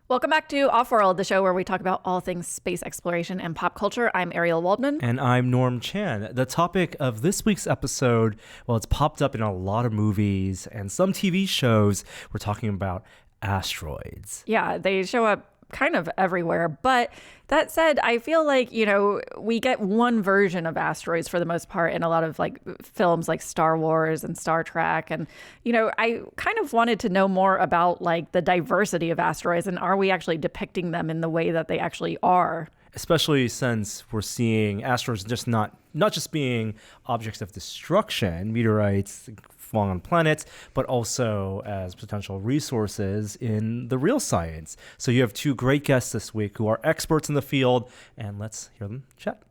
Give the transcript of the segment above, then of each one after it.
Welcome back to Offworld, the show where we talk about all things space exploration and pop culture. I'm Ariel Waldman. And I'm Norm Chan. The topic of this week's episode, well, it's popped up in a lot of movies and some TV shows. We're talking about asteroids. Yeah, they show up kind of everywhere. But that said, I feel like, we get one version of asteroids for the most part in a lot of like films like Star Wars and Star Trek. And, I kind of wanted to know more about like the diversity of asteroids and are we actually depicting them in the way that they actually are? Especially since we're seeing asteroids just not just being objects of destruction, meteorites falling on planets, but also as potential resources in the real science. So you have two great guests this week who are experts in the field, and let's hear them chat.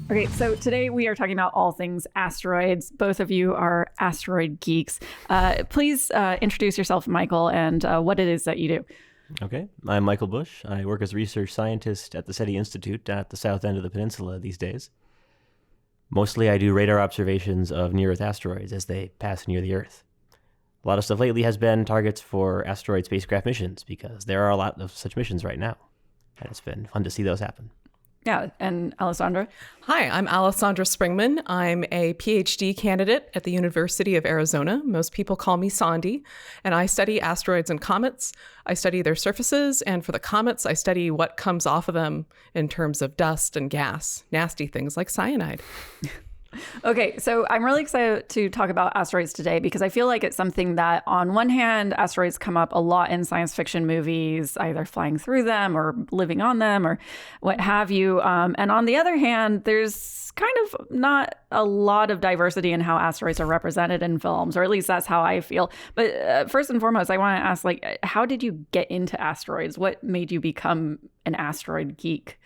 Okay, so today we are talking about all things asteroids. Both of you are asteroid geeks. Please introduce yourself, Michael, and what it is that you do. Okay, I'm Michael Busch. I work as a research scientist at the SETI Institute at the south end of the peninsula these days. Mostly I do radar observations of near-Earth asteroids as they pass near the Earth. A lot of stuff lately has been targets for asteroid spacecraft missions because there are a lot of such missions right now. And it's been fun to see those happen. Yeah, and Alessandra? Hi, I'm Alessandra Springmann. I'm a PhD candidate at the University of Arizona. Most people call me Sondy, and I study asteroids and comets. I study their surfaces, and for the comets, I study what comes off of them in terms of dust and gas, nasty things like cyanide. Okay, so I'm really excited to talk about asteroids today because I feel like it's something that on one hand, asteroids come up a lot in science fiction movies, either flying through them or living on them or what have you. And on the other hand, there's kind of not a lot of diversity in how asteroids are represented in films, or at least that's how I feel. But first and foremost, I want to ask, how did you get into asteroids? What made you become an asteroid geek?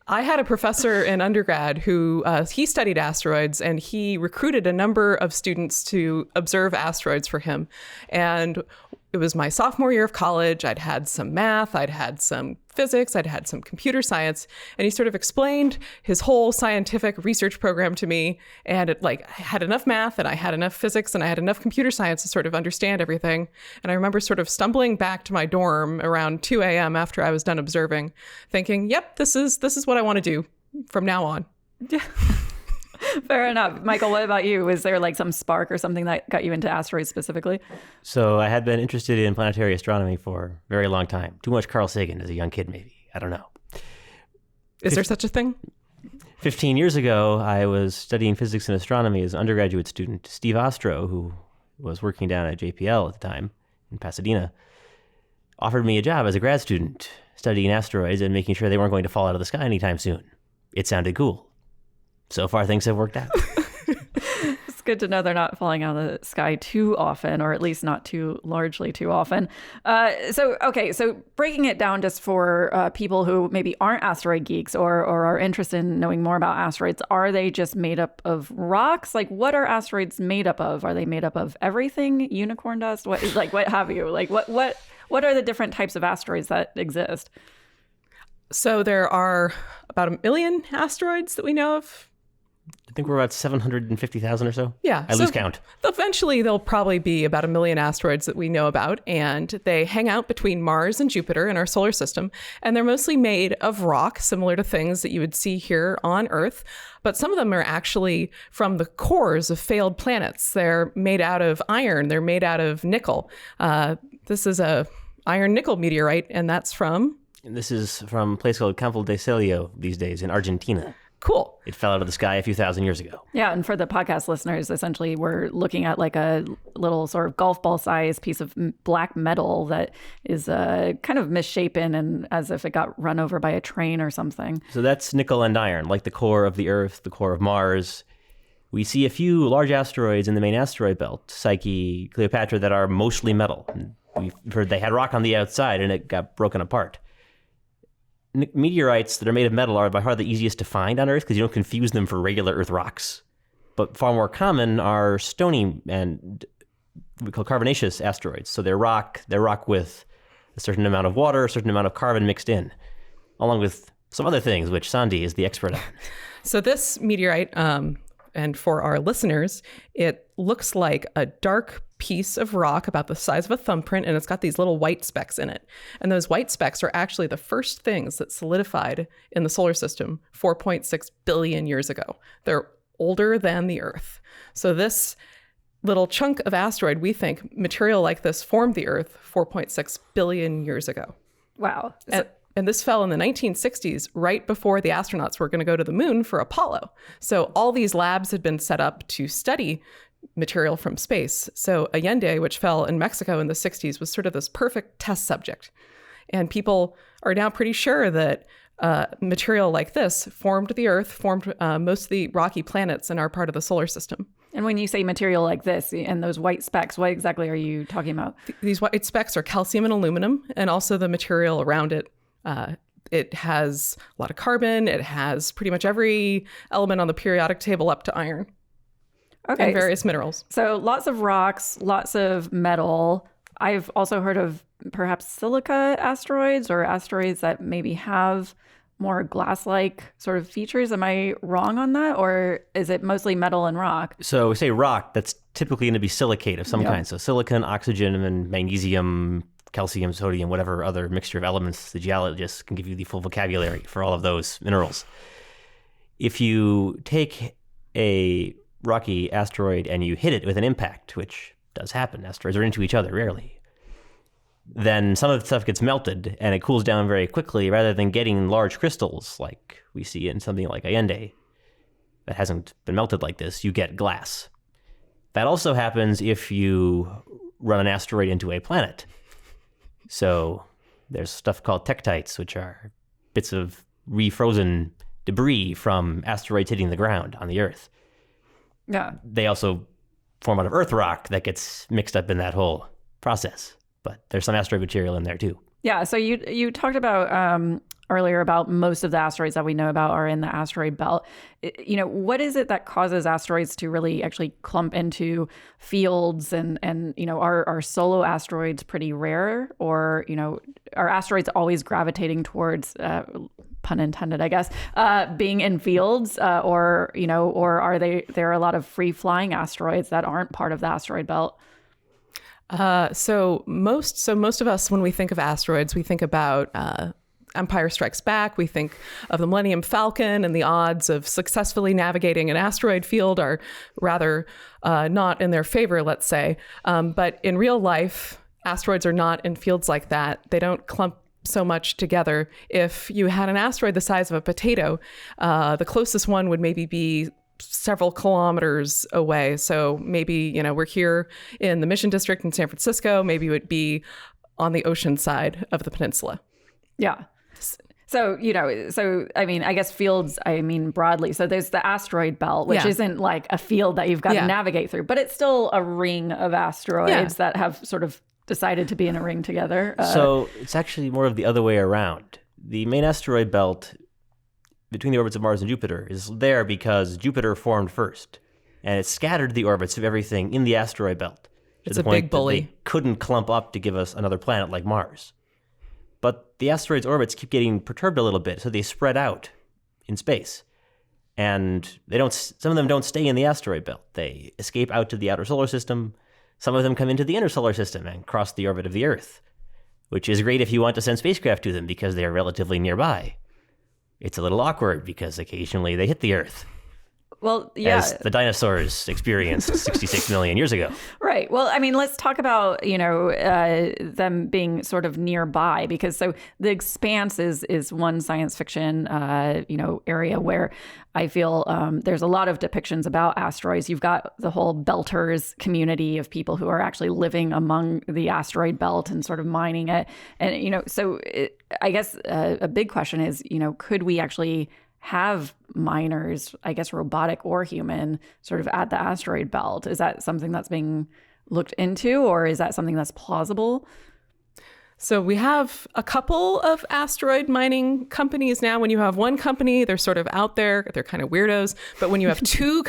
I had a professor in undergrad who he studied asteroids, and he recruited a number of students to observe asteroids for him. And it was my sophomore year of college. I'd had some math, I'd had some physics, I'd had some computer science, and he sort of explained his whole scientific research program to me. And it I had enough math and I had enough physics and I had enough computer science to sort of understand everything. And I remember sort of stumbling back to my dorm around 2 a.m. after I was done observing, thinking, yep, this is what I want to do from now on. Fair enough. Michael, what about you? Was there some spark or something that got you into asteroids specifically? So I had been interested in planetary astronomy for a very long time. Too much Carl Sagan as a young kid, maybe. I don't know. Is there such a thing? 15 years ago, I was studying physics and astronomy as an undergraduate student. Steve Ostro, who was working down at JPL at the time in Pasadena, offered me a job as a grad student studying asteroids and making sure they weren't going to fall out of the sky anytime soon. It sounded cool. So far, things have worked out. It's good to know they're not falling out of the sky too often, or at least not too largely too often. So breaking it down just for people who maybe aren't asteroid geeks or are interested in knowing more about asteroids, are they just made up of rocks? What are asteroids made up of? Are they made up of everything? Unicorn dust? What have you? What are the different types of asteroids that exist? So there are about 1 million asteroids that we know of. I think we're about 750,000 or so. Yeah. I lose count. Eventually, there'll probably be about 1 million asteroids that we know about, and they hang out between Mars and Jupiter in our solar system, and they're mostly made of rock, similar to things that you would see here on Earth. But some of them are actually from the cores of failed planets. They're made out of iron. They're made out of nickel. This is a iron-nickel meteorite, and that's from... And this is from a place called Campo de Celio these days in Argentina. Cool. It fell out of the sky a few thousand years ago. Yeah, and for the podcast listeners, essentially we're looking at a little sort of golf ball size piece of black metal that is kind of misshapen and as if it got run over by a train or something. So that's nickel and iron, like the core of the Earth, the core of Mars. We see a few large asteroids in the main asteroid belt, Psyche, Cleopatra, that are mostly metal. And we've heard they had rock on the outside and it got broken apart. Meteorites that are made of metal are by far the easiest to find on Earth because you don't confuse them for regular Earth rocks. But far more common are stony and we call carbonaceous asteroids. So they're rock with a certain amount of water, a certain amount of carbon mixed in, along with some other things, which Sondy is the expert on. So this meteorite, and for our listeners, it looks like a dark piece of rock about the size of a thumbprint, and it's got these little white specks in it. And those white specks are actually the first things that solidified in the solar system 4.6 billion years ago. They're older than the Earth. So this little chunk of asteroid, we think material like this formed the Earth 4.6 billion years ago. Wow. And this fell in the 1960s, right before the astronauts were going to go to the moon for Apollo. So all these labs had been set up to study material from space. So Allende, which fell in Mexico in the 60s, was sort of this perfect test subject. And people are now pretty sure that material like this formed the Earth, formed most of the rocky planets in our part of the solar system. And when you say material like this and those white specks, what exactly are you talking about? These white specks are calcium and aluminum, and also the material around it. It has a lot of carbon. It has pretty much every element on the periodic table up to iron. Okay. And various minerals. So lots of rocks, lots of metal. I've also heard of perhaps silica asteroids or asteroids that maybe have more glass-like sort of features. Am I wrong on that? Or is it mostly metal and rock? So we say rock, that's typically going to be silicate of some kind. So silicon, oxygen, and magnesium, calcium, sodium, whatever other mixture of elements the geologists can give you the full vocabulary for all of those minerals. If you take a rocky asteroid and you hit it with an impact, which does happen, asteroids are into each other rarely, then some of the stuff gets melted and it cools down very quickly rather than getting large crystals like we see in something like Allende that hasn't been melted like this. You get glass. That also happens if you run an asteroid into a planet. So there's stuff called tektites, which are bits of refrozen debris from asteroids hitting the ground on the Earth. Yeah. They also form out of Earth rock that gets mixed up in that whole process. But there's some asteroid material in there too. Yeah. So you talked about earlier about most of the asteroids that we know about are in the asteroid belt. What is it that causes asteroids to really actually clump into fields and are solo asteroids pretty rare, or, are asteroids always gravitating towards, pun intended, I guess, being in fields, or are there are a lot of free flying asteroids that aren't part of the asteroid belt? So most of us, when we think of asteroids, we think about Empire Strikes Back. We think of the Millennium Falcon, and the odds of successfully navigating an asteroid field are rather not in their favor, let's say. But in real life, asteroids are not in fields like that. They don't clump so much together. If you had an asteroid the size of a potato, the closest one would maybe be several kilometers away. So maybe, we're here in the Mission District in San Francisco. Maybe it would be on the ocean side of the peninsula. Yeah. So, I guess fields, broadly. So there's the asteroid belt, which isn't like a field that you've got to navigate through, but it's still a ring of asteroids that have sort of decided to be in a ring together. So it's actually more of the other way around. The main asteroid belt between the orbits of Mars and Jupiter is there because Jupiter formed first, and it scattered the orbits of everything in the asteroid belt. It's a big bully. They couldn't clump up to give us another planet like Mars. But the asteroids' orbits keep getting perturbed a little bit, so they spread out in space. And some of them don't stay in the asteroid belt. They escape out to the outer solar system. Some of them come into the inner solar system and cross the orbit of the Earth, which is great if you want to send spacecraft to them because they are relatively nearby. It's a little awkward because occasionally they hit the Earth. Well, yeah. As the dinosaurs experienced 66 million years ago. Right. Well, let's talk about, them being sort of nearby, because so The Expanse is one science fiction, area where I feel there's a lot of depictions about asteroids. You've got the whole belters community of people who are actually living among the asteroid belt and sort of mining it. And, I guess a big question is, could we actually have miners, I guess robotic or human, sort of at the asteroid belt? Is that something that's being looked into, or is that something that's plausible? So we have a couple of asteroid mining companies now. When you have one company, they're sort of out there, they're kind of weirdos. But when you have two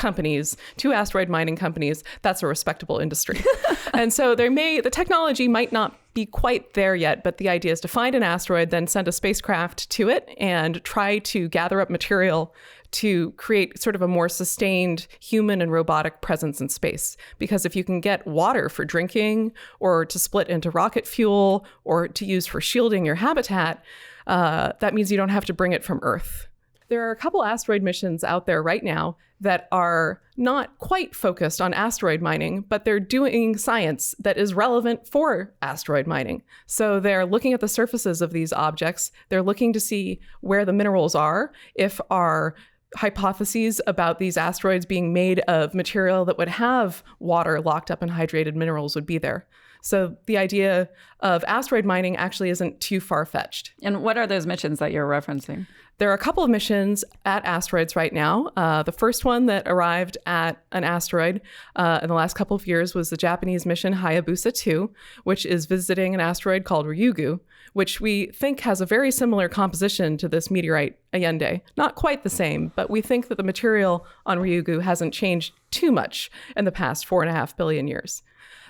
asteroid mining companies, that's a respectable industry. And so the technology might not be quite there yet, but the idea is to find an asteroid, then send a spacecraft to it and try to gather up material to create sort of a more sustained human and robotic presence in space. Because if you can get water for drinking or to split into rocket fuel or to use for shielding your habitat, that means you don't have to bring it from Earth. There are a couple asteroid missions out there right now that are not quite focused on asteroid mining, but they're doing science that is relevant for asteroid mining. So they're looking at the surfaces of these objects. They're looking to see where the minerals are, if our hypotheses about these asteroids being made of material that would have water locked up in hydrated minerals would be there. So the idea of asteroid mining actually isn't too far-fetched. And what are those missions that you're referencing? There are a couple of missions at asteroids right now. The first one that arrived at an asteroid in the last couple of years was the Japanese mission Hayabusa 2, which is visiting an asteroid called Ryugu, which we think has a very similar composition to this meteorite Allende. Not quite the same, but we think that the material on Ryugu hasn't changed too much in the past 4.5 billion years.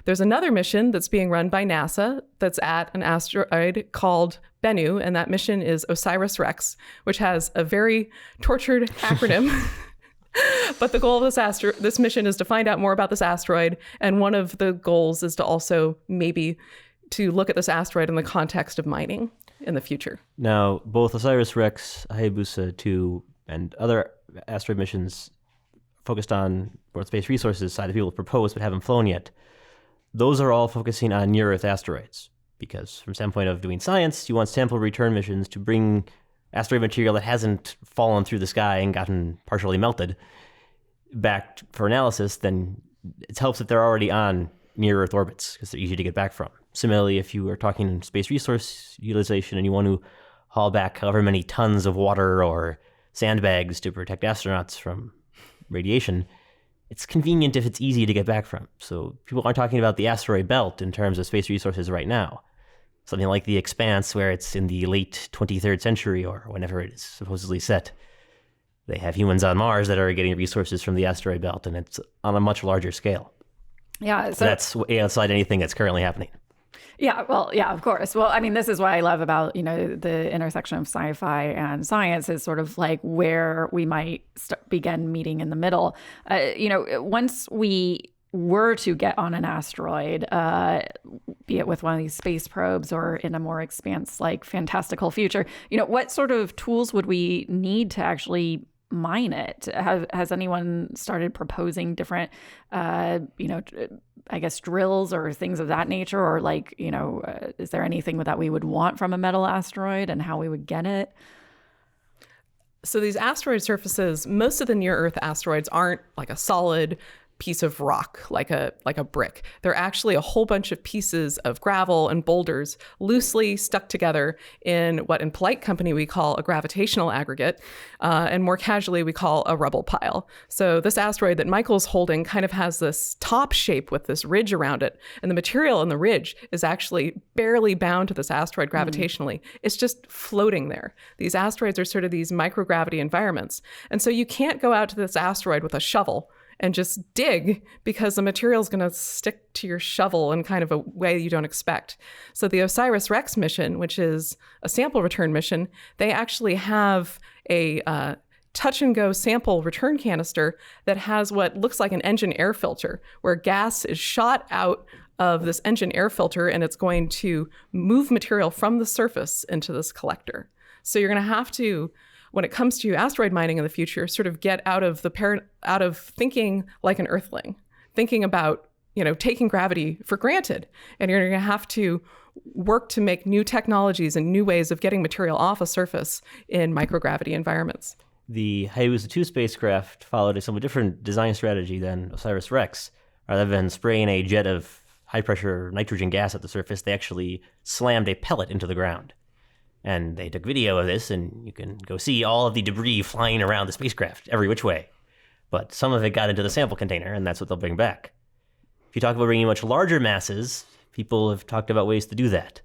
There's another mission that's being run by NASA that's at an asteroid called Bennu, and that mission is Osiris-Rex, which has a very tortured acronym. But the goal of this mission is to find out more about this asteroid, and one of the goals is to also maybe to look at this asteroid in the context of mining in the future. Now, both Osiris-Rex, Hayabusa 2, and other asteroid missions focused on Earth space resources side that people have proposed but haven't flown yet. Those are all focusing on near-Earth asteroids, because from the standpoint of doing science, you want sample return missions to bring asteroid material that hasn't fallen through the sky and gotten partially melted back for analysis. Then it helps that they're already on near-Earth orbits, because they're easy to get back from. Similarly, if you are talking space resource utilization and you want to haul back however many tons of water or sandbags to protect astronauts from radiation, it's convenient if it's easy to get back from. So people aren't talking about the asteroid belt in terms of space resources right now. Something like the Expanse, where it's in the late 23rd century or whenever it is supposedly set. They have humans on Mars that are getting resources from the asteroid belt, and it's on a much larger scale. Yeah. So that's way outside anything that's currently happening. Yeah, well, yeah, of course. Well, I mean, this is what I love about, the intersection of sci-fi and science is sort of like where we might begin meeting in the middle. Once we were to get on an asteroid, be it with one of these space probes or in a more expanse-like fantastical future, what sort of tools would we need to actually mine it? Has anyone started proposing different, I guess, drills or things of that nature? Or is there anything that we would want from a metal asteroid and how we would get it? So these asteroid surfaces, most of the near-Earth asteroids aren't like a solid piece of rock, like a brick. They're actually a whole bunch of pieces of gravel and boulders loosely stuck together in what in polite company we call a gravitational aggregate, and more casually we call a rubble pile. So this asteroid that Michael's holding kind of has this top shape with this ridge around it, and the material in the ridge is actually barely bound to this asteroid gravitationally. It's just floating there. These asteroids are sort of these microgravity environments. And so you can't go out to this asteroid with a shovel and just dig, because the material is going to stick to your shovel in kind of a way you don't expect. So the Osiris-Rex mission, which is a sample return mission, they actually have a touch-and-go sample return canister that has what looks like an engine air filter, where gas is shot out of this engine air filter, and it's going to move material from the surface into this collector. So you're going to have to, when it comes to asteroid mining in the future, sort of get out of thinking like an Earthling, thinking about, taking gravity for granted. And you're going to have to work to make new technologies and new ways of getting material off a surface in microgravity environments. The Hayabusa 2 spacecraft followed a somewhat different design strategy than Osiris-Rex. Rather than spraying a jet of high-pressure nitrogen gas at the surface, they actually slammed a pellet into the ground. And they took video of this, and you can go see all of the debris flying around the spacecraft every which way. But some of it got into the sample container, and that's what they'll bring back. If you talk about bringing much larger masses, people have talked about ways to do that.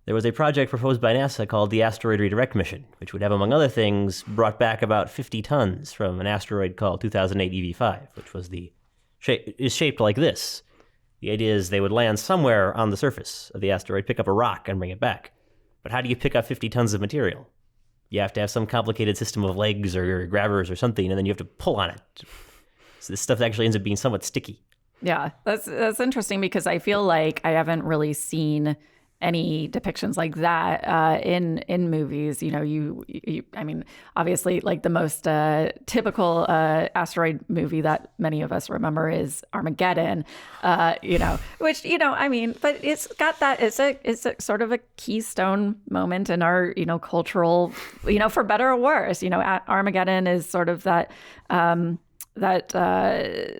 There was a project proposed by NASA called the Asteroid Redirect Mission, which would have, among other things, brought back about 50 tons from an asteroid called 2008 EV5, which was is shaped like this. The idea is they would land somewhere on the surface of the asteroid, pick up a rock, and bring it back. But how do you pick up 50 tons of material? You have to have some complicated system of legs or grabbers or something, and then you have to pull on it. So this stuff actually ends up being somewhat sticky. Yeah, that's interesting because I feel like I haven't really seen any depictions like that in movies. You know, you I mean, obviously, like the most typical asteroid movie that many of us remember is Armageddon. You know, which I mean, but it's got that. It's a sort of a keystone moment in our cultural, for better or worse. Armageddon is sort of that. That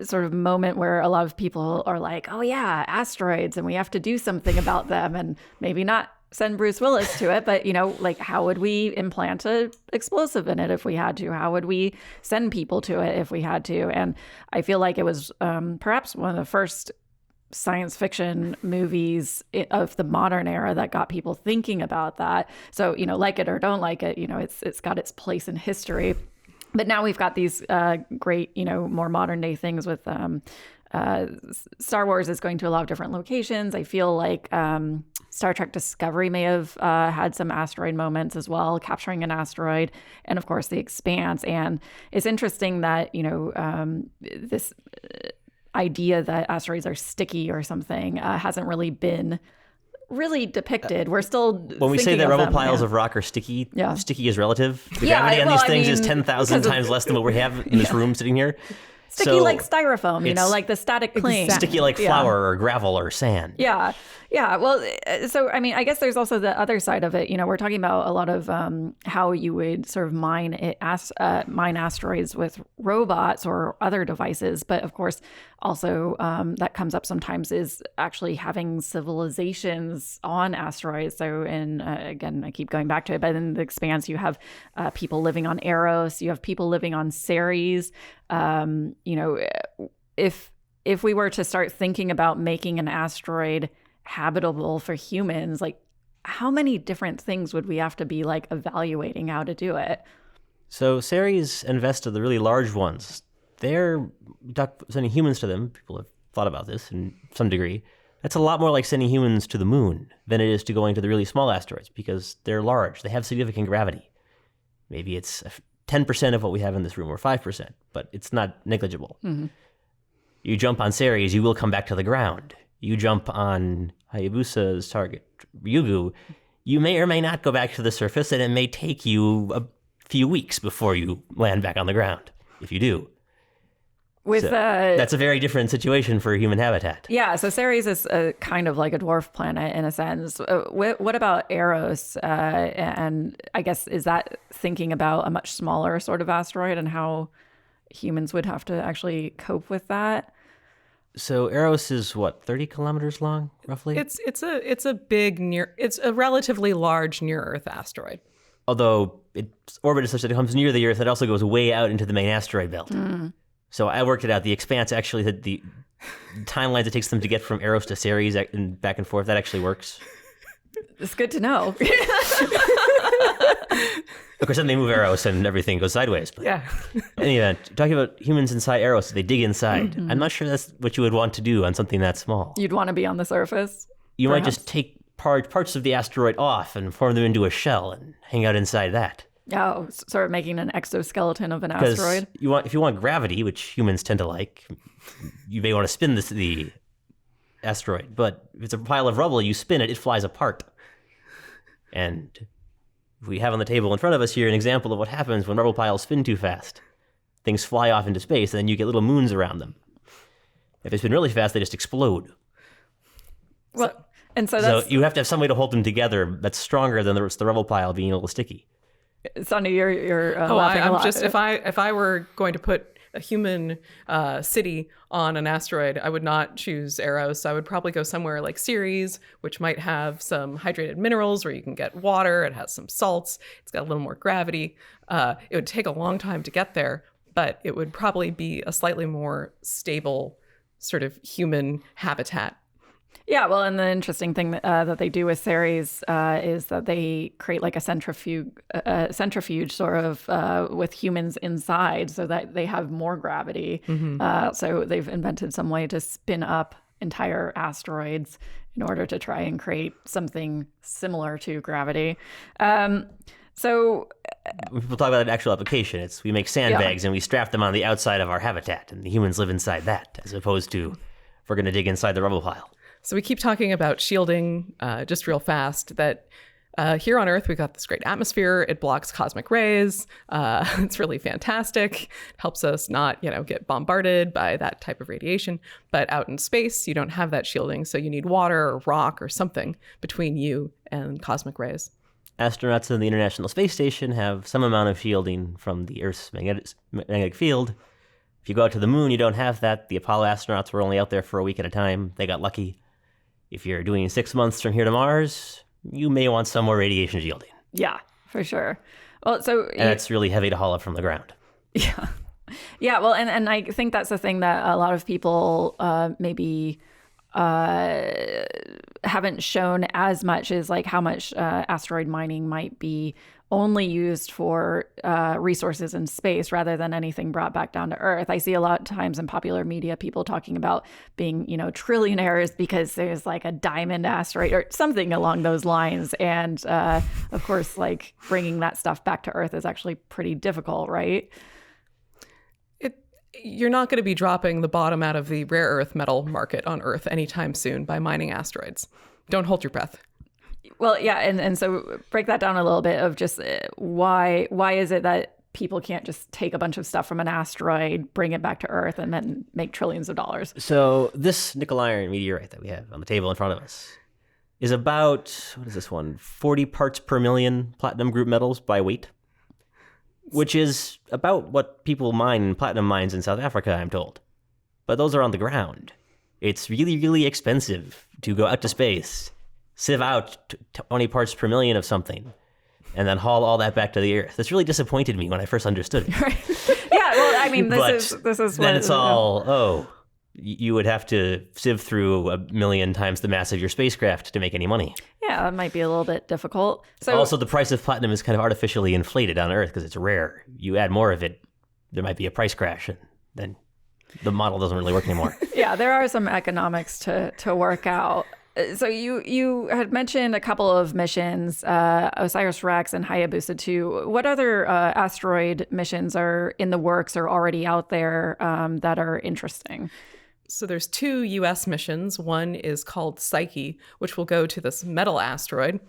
sort of moment where a lot of people are like, oh yeah, asteroids, and we have to do something about them, and maybe not send Bruce Willis to it, but like how would we implant an explosive in it if we had to? How would we send people to it if we had to? And I feel like it was perhaps one of the first science fiction movies of the modern era that got people thinking about that. So, like it or don't like it, it's got its place in history. But now we've got these great, more modern day things with Star Wars is going to a lot of different locations. I feel like Star Trek Discovery may have had some asteroid moments as well, capturing an asteroid, and of course The Expanse. And it's interesting that, this idea that asteroids are sticky or something hasn't really been depicted. We're still when we say that rubble piles yeah. of rock are sticky, yeah. sticky is relative. The gravity on these things is 10,000 times less than what we have in this room sitting here. Sticky like styrofoam, like the static cling. Sticky like flour or gravel or sand. Yeah. Yeah. Well, so, I mean, I guess there's also the other side of it. We're talking about a lot of how you would sort of mine asteroids with robots or other devices. But of course, also that comes up sometimes is actually having civilizations on asteroids. So again, I keep going back to it, but in The Expanse, you have people living on Eros, you have people living on Ceres. If we were to start thinking about making an asteroid habitable for humans, like how many different things would we have to be like evaluating how to do it? So Ceres and Vesta, the really large ones, they're sending humans to them. People have thought about this in some degree. That's a lot more like sending humans to the moon than it is to going to the really small asteroids because they're large. They have significant gravity. Maybe it's 10% of what we have in this room or 5%, but it's not negligible. Mm-hmm. You jump on Ceres, you will come back to the ground. You jump on Hayabusa's target, Ryugu, you may or may not go back to the surface, and it may take you a few weeks before you land back on the ground, if you do. That's a very different situation for human habitat. Yeah, so Ceres is kind of like a dwarf planet in a sense. What about Eros? And I guess, is that thinking about a much smaller sort of asteroid and how humans would have to actually cope with that? So Eros is what, 30 kilometers long, roughly? It's a relatively large near-Earth asteroid. Although its orbit is such that it comes near the Earth, it also goes way out into the main asteroid belt. Mm. So I worked it out. The Expanse actually, the timelines it takes them to get from Eros to Ceres and back and forth, that actually works. It's good to know. Of course, then they move Eros and everything goes sideways. But yeah. In any event, talking about humans inside Eros, they dig inside. Mm-hmm. I'm not sure that's what you would want to do on something that small. You'd want to be on the surface? You might just take parts of the asteroid off and form them into a shell and hang out inside that. Oh, sort of making an exoskeleton of an asteroid? If you want gravity, which humans tend to like, you may want to spin the asteroid. But if it's a pile of rubble, you spin it, it flies apart. And we have on the table in front of us here an example of what happens when rubble piles spin too fast. Things fly off into space, and then you get little moons around them. If they spin really fast, they just explode. Well, so you have to have some way to hold them together that's stronger than the rubble pile being a little sticky. Sondy, you're laughing a lot. Just if I were going to put a human city on an asteroid, I would not choose Eros. I would probably go somewhere like Ceres, which might have some hydrated minerals where you can get water. It has some salts. It's got a little more gravity. It would take a long time to get there, but it would probably be a slightly more stable sort of human habitat. Yeah, well, and the interesting thing that they do with Ceres is that they create like a centrifuge sort of with humans inside so that they have more gravity. Mm-hmm. So they've invented some way to spin up entire asteroids in order to try and create something similar to gravity. So When people talk about an actual application, it's we make sandbags and we strap them on the outside of our habitat, and the humans live inside that, as opposed to we're going to dig inside the rubble pile. So we keep talking about shielding just real fast, that here on Earth, we've got this great atmosphere. It blocks cosmic rays. It's really fantastic. It helps us not, get bombarded by that type of radiation. But out in space, you don't have that shielding. So you need water or rock or something between you and cosmic rays. Astronauts in the International Space Station have some amount of shielding from the Earth's magnetic field. If you go out to the moon, you don't have that. The Apollo astronauts were only out there for a week at a time. They got lucky. If you're doing 6 months from here to Mars, you may want some more radiation shielding. Yeah, for sure. Well, and it's really heavy to haul up from the ground. Yeah. Yeah, well, and I think that's the thing that a lot of people maybe haven't shown as much is like how much asteroid mining might be only used for resources in space rather than anything brought back down to Earth. I see a lot of times in popular media people talking about being, trillionaires because there's like a diamond asteroid or something along those lines. And of course, like bringing that stuff back to Earth is actually pretty difficult, right? You're not going to be dropping the bottom out of the rare earth metal market on Earth anytime soon by mining asteroids. Don't hold your breath. Well, yeah, and so break that down a little bit of just why is it that people can't just take a bunch of stuff from an asteroid, bring it back to Earth, and then make trillions of dollars? So this nickel iron meteorite that we have on the table in front of us is about, what is this one, 40 parts per million platinum group metals by weight, which is about what people mine in platinum mines in South Africa, I'm told. But those are on the ground. It's really, really expensive to go out to space, sieve out 20 parts per million of something, and then haul all that back to the Earth. This really disappointed me when I first understood it. Right. Yeah, well, I mean, this is then it's all, you would have to sieve through 1 million times the mass of your spacecraft to make any money. Yeah, that might be a little bit difficult. So also, the price of platinum is kind of artificially inflated on Earth because it's rare. You add more of it, there might be a price crash, and then the model doesn't really work anymore. Yeah, there are some economics to work out. So you had mentioned a couple of missions, Osiris-Rex and Hayabusa 2. What other asteroid missions are in the works or already out there that are interesting? So there's 2 U.S. missions. One is called Psyche, which will go to this metal asteroid,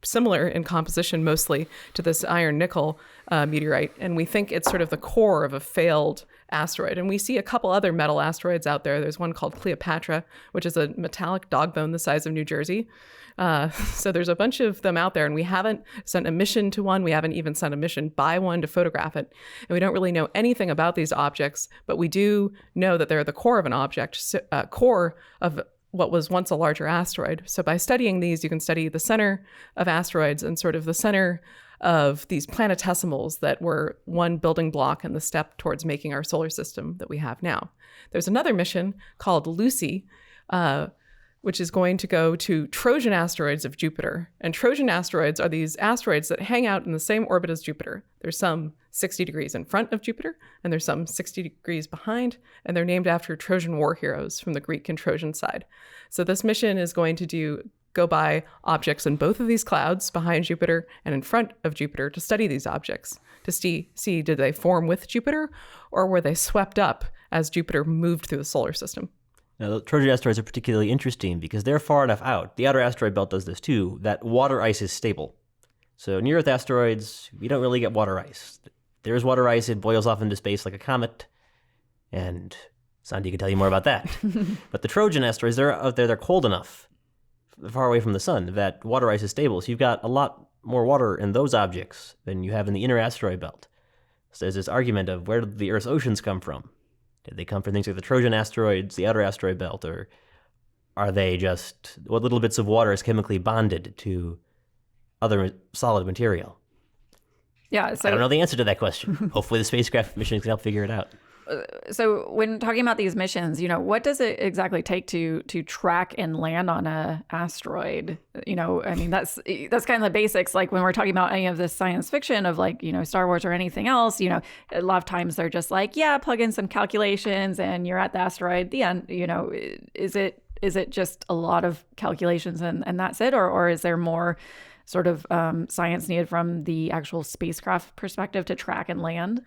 similar in composition mostly to this iron-nickel meteorite. And we think it's sort of the core of a failed asteroid. And we see a couple other metal asteroids out there. There's one called Cleopatra, which is a metallic dog bone the size of New Jersey. So there's a bunch of them out there, and we haven't sent a mission to one. We haven't even sent a mission by one to photograph it. And we don't really know anything about these objects, but we do know that they're the core of an object, core of what was once a larger asteroid. So by studying these, you can study the center of asteroids and sort of the center of these planetesimals that were one building block in the step towards making our solar system that we have now. There's another mission called Lucy, which is going to go to Trojan asteroids of Jupiter. And Trojan asteroids are these asteroids that hang out in the same orbit as Jupiter. There's some 60 degrees in front of Jupiter, and there's some 60 degrees behind, and they're named after Trojan war heroes from the Greek and Trojan side. So this mission is going to go by objects in both of these clouds, behind Jupiter and in front of Jupiter, to study these objects, to see did they form with Jupiter, or were they swept up as Jupiter moved through the solar system. Now, the Trojan asteroids are particularly interesting because they're far enough out. The outer asteroid belt does this too, that water ice is stable. So near-Earth asteroids, we don't really get water ice. There is water ice, it boils off into space like a comet, and Sondy can tell you more about that. But the Trojan asteroids, they're out there, they're cold enough, far away from the sun, that water ice is stable. So you've got a lot more water in those objects than you have in the inner asteroid belt. So there's this argument of where did the Earth's oceans come from? Did they come from things like the Trojan asteroids, the outer asteroid belt, or are they just what little bits of water is chemically bonded to other solid material? Yeah, so I don't know the answer to that question. Hopefully the spacecraft missions can help figure it out. So when talking about these missions, what does it exactly take to track and land on a asteroid? I mean, that's kind of the basics. Like when we're talking about any of this science fiction of like, Star Wars or anything else, a lot of times they're just like, yeah, plug in some calculations and you're at the asteroid. The end. Is it just a lot of calculations and that's it, or is there more sort of science needed from the actual spacecraft perspective to track and land?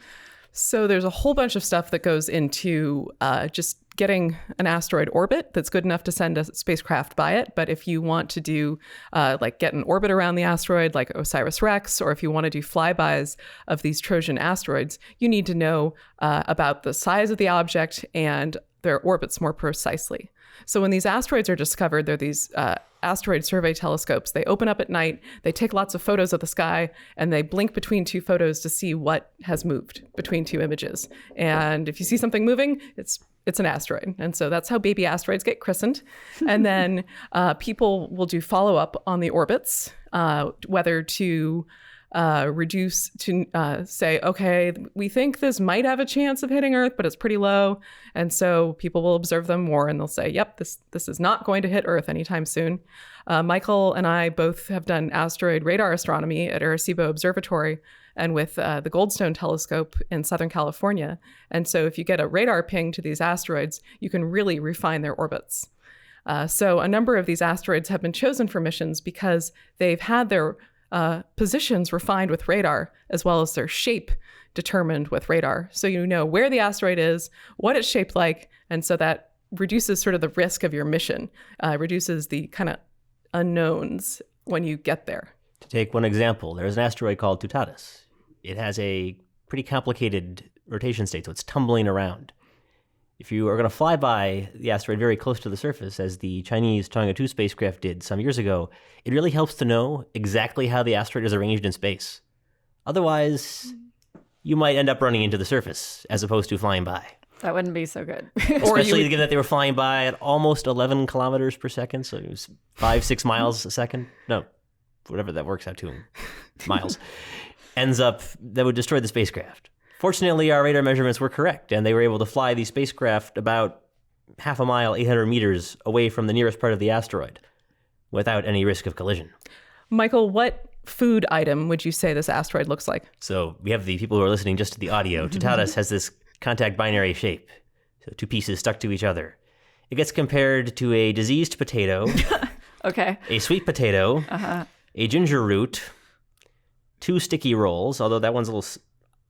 So there's a whole bunch of stuff that goes into just getting an asteroid orbit that's good enough to send a spacecraft by it. But if you want to do like get an orbit around the asteroid like Osiris-Rex, or if you want to do flybys of these Trojan asteroids, you need to know about the size of the object and their orbits more precisely. So when these asteroids are discovered, they're these asteroid survey telescopes. They open up at night, they take lots of photos of the sky, and they blink between two photos to see what has moved between two images. And if you see something moving, it's an asteroid. And so that's how baby asteroids get christened. And then people will do follow-up on the orbits, whether to reduce to say, okay, we think this might have a chance of hitting Earth, but it's pretty low. And so people will observe them more and they'll say, yep, this is not going to hit Earth anytime soon. Michael and I both have done asteroid radar astronomy at Arecibo Observatory and with the Goldstone telescope in Southern California. And so if you get a radar ping to these asteroids, you can really refine their orbits. So a number of these asteroids have been chosen for missions because they've had their positions refined with radar, as well as their shape determined with radar. So you know where the asteroid is, what it's shaped like, and so that reduces sort of the risk of your mission, reduces the kind of unknowns when you get there. To take one example, there's an asteroid called Tektites. It has a pretty complicated rotation state, so it's tumbling around. If you are going to fly by the asteroid very close to the surface, as the Chinese Chang'e 2 spacecraft did some years ago, it really helps to know exactly how the asteroid is arranged in space. Otherwise, you might end up running into the surface as opposed to flying by. That wouldn't be so good. Especially given that they were flying by at almost 11 kilometers per second, so it was 5-6 miles a second. No, whatever that works out to in miles. That would destroy the spacecraft. Fortunately, our radar measurements were correct, and they were able to fly the spacecraft about half a mile, 800 meters away from the nearest part of the asteroid without any risk of collision. Michael, what food item would you say this asteroid looks like? So we have the people who are listening just to the audio. Tektites has this contact binary shape, so two pieces stuck to each other. It gets compared to a diseased potato, okay, a sweet potato, a ginger root, 2 sticky rolls, although that one's a little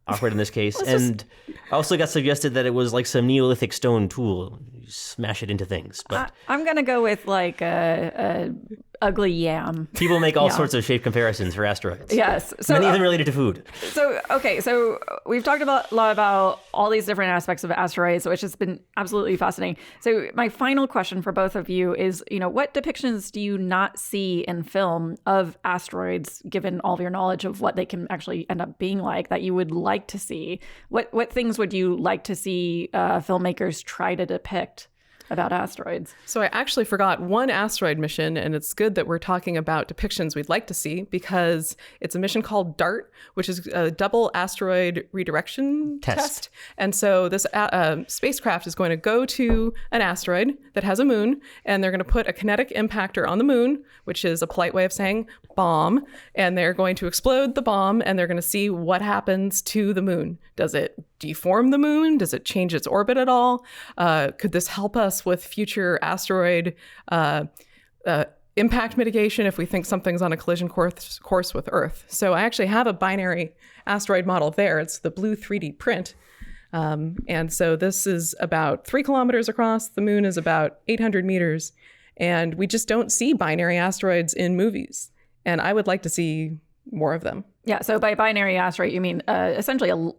awkward in this case. And I also got suggested that it was like some Neolithic stone tool. You smash it into things. But I'm going to go with like a ugly yam. People make all sorts of shape comparisons for asteroids. Yes. So, many of them related to food. So we've talked a lot about all these different aspects of asteroids, which has been absolutely fascinating. So my final question for both of you is, what depictions do you not see in film of asteroids, given all of your knowledge of what they can actually end up being like, that you would like to see? What things would you like to see filmmakers try to depict about asteroids? So I actually forgot one asteroid mission, and it's good that we're talking about depictions we'd like to see, because it's a mission called DART, which is a double asteroid redirection test. And so this spacecraft is going to go to an asteroid that has a moon, and they're going to put a kinetic impactor on the moon, which is a polite way of saying bomb, and they're going to explode the bomb, and they're going to see what happens to the moon. Does it deform the moon? Does it change its orbit at all? Could this help us with future asteroid impact mitigation if we think something's on a collision course with Earth? So I actually have a binary asteroid model there. It's the blue 3D print. And so this is about 3 kilometers across. The moon is about 800 meters. And we just don't see binary asteroids in movies. And I would like to see more of them. Yeah. So by binary asteroid, you mean essentially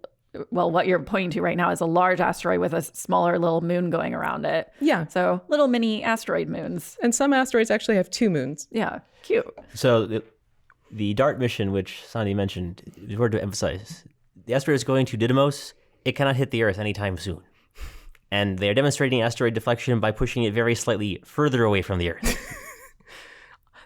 what you're pointing to right now is a large asteroid with a smaller little moon going around it. Yeah. So little mini asteroid moons. And some asteroids actually have 2 moons. Yeah. Cute. So the DART mission, which Sondy mentioned, is important to emphasize. The asteroid is going to Didymos. It cannot hit the Earth anytime soon. And they're demonstrating asteroid deflection by pushing it very slightly further away from the Earth.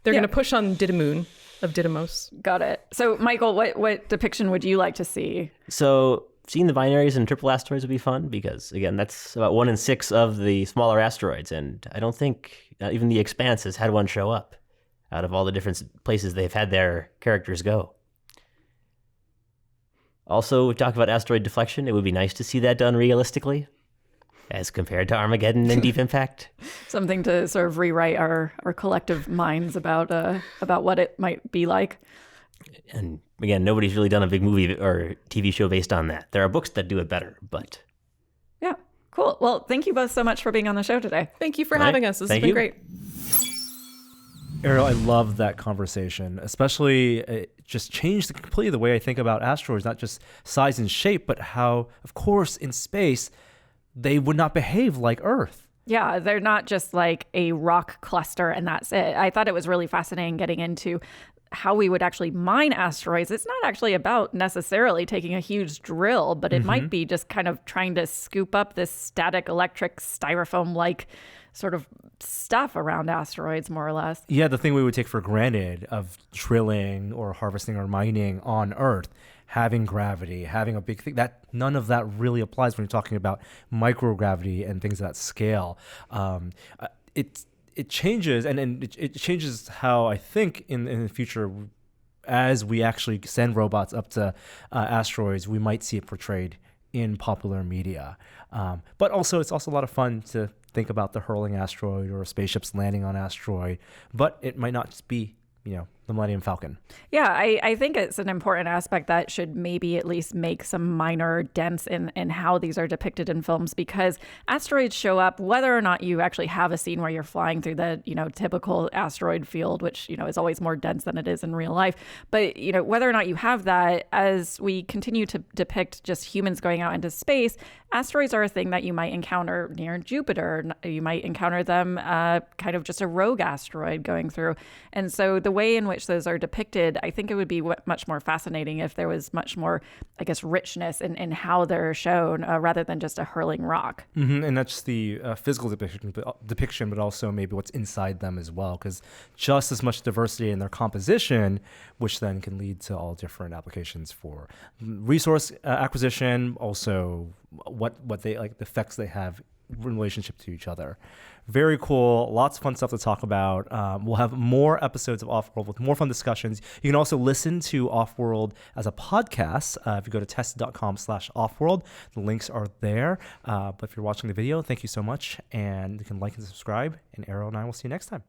They're going to push on Didymoon of Didymos. Got it. So, Michael, what depiction would you like to see? So seeing the binaries and triple asteroids would be fun because, again, that's about 1 in 6 of the smaller asteroids. And I don't think even the Expanse has had one show up out of all the different places they've had their characters go. Also, we talk about asteroid deflection. It would be nice to see that done realistically as compared to Armageddon and Deep Impact. Something to sort of rewrite our collective minds about what it might be like. And again, nobody's really done a big movie or TV show based on that. There are books that do it better, but... Yeah, cool. Well, thank you both so much for being on the show today. Thank you for having us. This has Thank been you. great. Ariel, I love that conversation, especially it just changed completely the way I think about asteroids, not just size and shape, but how, of course, in space, they would not behave like Earth. Yeah, they're not just like a rock cluster and that's it. I thought it was really fascinating getting into how we would actually mine asteroids. It's not actually about necessarily taking a huge drill, but it might be just kind of trying to scoop up this static electric styrofoam-like sort of stuff around asteroids, more or less. Yeah, the thing we would take for granted of drilling or harvesting or mining on Earth, having gravity, having a big thing, that none of that really applies when you're talking about microgravity and things of that scale. It changes, and it changes how I think in the future, as we actually send robots up to asteroids, we might see it portrayed in popular media. But also, it's also a lot of fun to think about the hurling asteroid or spaceships landing on asteroid, but it might not just be, the Millennium Falcon. Yeah, I think it's an important aspect that should maybe at least make some minor dents in how these are depicted in films, because asteroids show up whether or not you actually have a scene where you're flying through the, typical asteroid field, which, is always more dense than it is in real life. But, whether or not you have that, as we continue to depict just humans going out into space, asteroids are a thing that you might encounter near Jupiter. You might encounter them kind of just a rogue asteroid going through. And so the way in which those are depicted, I think it would be much more fascinating if there was much more, I guess, richness in how they're shown rather than just a hurling rock. Mm-hmm. And that's the physical depiction, but also maybe what's inside them as well, because just as much diversity in their composition, which then can lead to all different applications for resource acquisition, also what they like, the effects they have in relationship to each other. Very cool. Lots of fun stuff to talk about. We'll have more episodes of Offworld with more fun discussions. You can also listen to Offworld as a podcast. If you go to test.com/Offworld, the links are there. But if you're watching the video, thank you so much. And you can like and subscribe. And Ariel and I will see you next time.